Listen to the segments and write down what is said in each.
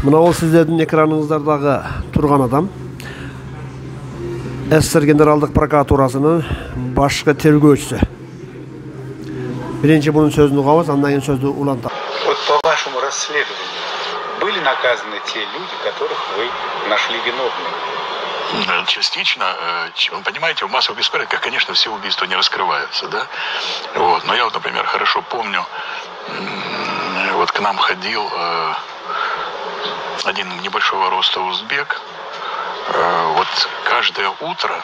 Мына ол сіздердің экраныңыздардағы тұрған адам СССР Генералдық прокуратурасының башқы тергөөчүсү. Биринчи bunun сөзүн угабыз, андан кийин сөздү улантабыз. Вот по вашему расследованию были наказаны те люди, которых вы нашли виновными? Частично. Вы понимаете, в массовых беспорядках, конечно, все убийства не раскрываются, да? Вот. Но я вот, например, хорошо помню, вот к нам ходил один небольшого роста узбек. Вот каждое утро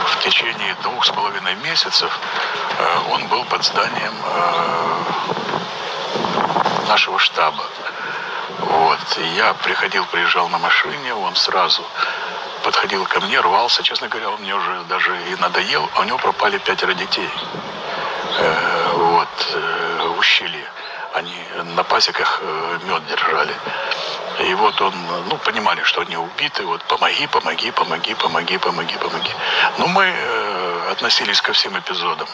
в течение 2,5 месяцев он был под зданием нашего штаба. Вот. И я приезжал на машине, он сразу подходил ко мне, рвался. Честно говоря, он мне уже даже и надоел. У него пропали 5 детей. В ущелье. Они на пасеках мед держали. И вот он, понимали, что они убиты. Вот помоги. Но мы относились ко всем эпизодам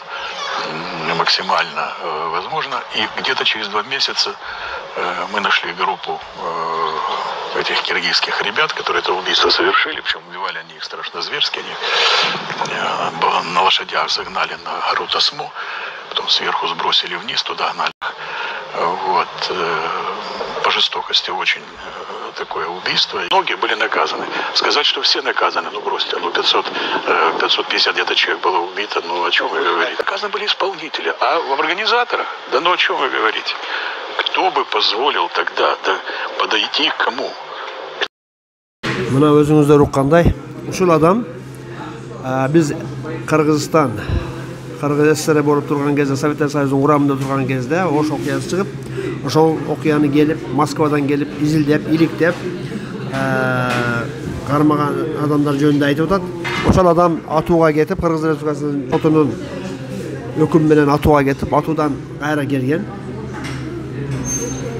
максимально возможно. И где-то через 2 месяца мы нашли группу этих киргизских ребят, которые это убийство совершили. Причем убивали они их страшно зверски. Они на лошадях загнали на гору Тосму. Потом сверху сбросили вниз, туда гнали. Вот. По жестокости очень такое убийство. Многие были наказаны. Сказать, что все наказаны, бросьте. 550 где-то человек было убито, о чем вы говорите? Наказаны были исполнители. А в организаторах, о чем вы говорите? Кто бы позволил тогда подойти к кому? Мына өзүңүздөр уккандай, ушул адам биз Кыргызстан СССР болуп турган кезде, Советтер Союзунун курамында турган кезде ош окуясы чыгып, ошол окуяны келип, Москвадан келип, изилдеп, иликтеп, кармаган адамдар жөнүндө айтып атат. Ошол адам атууга кетип, Кыргыз Республикасынын сотунун өкүмү менен атууга кетип, атуудан кайра келген.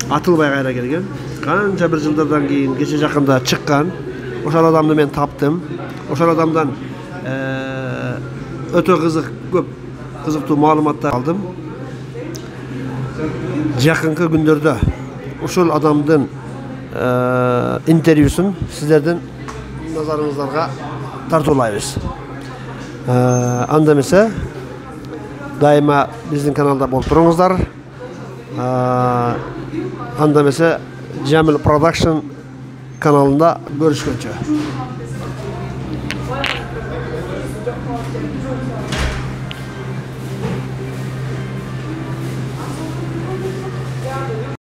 Атылбай кайра келген. Канча бир жылдардан кийин кече жакында чыккан. Ошол адамды мен таптым. Ошол адамдан өтө көп кызыктуу маалыматтар алдым. Жакынкы күндөрдө ушул адамдын интервьюсун сиздердин назарыңыздарга тартуулайбыз. Анда эмесе дайыма биздин каналда болуп туруңуздар. Анда эмесе Jamil Production kanalında görüşкөнчө.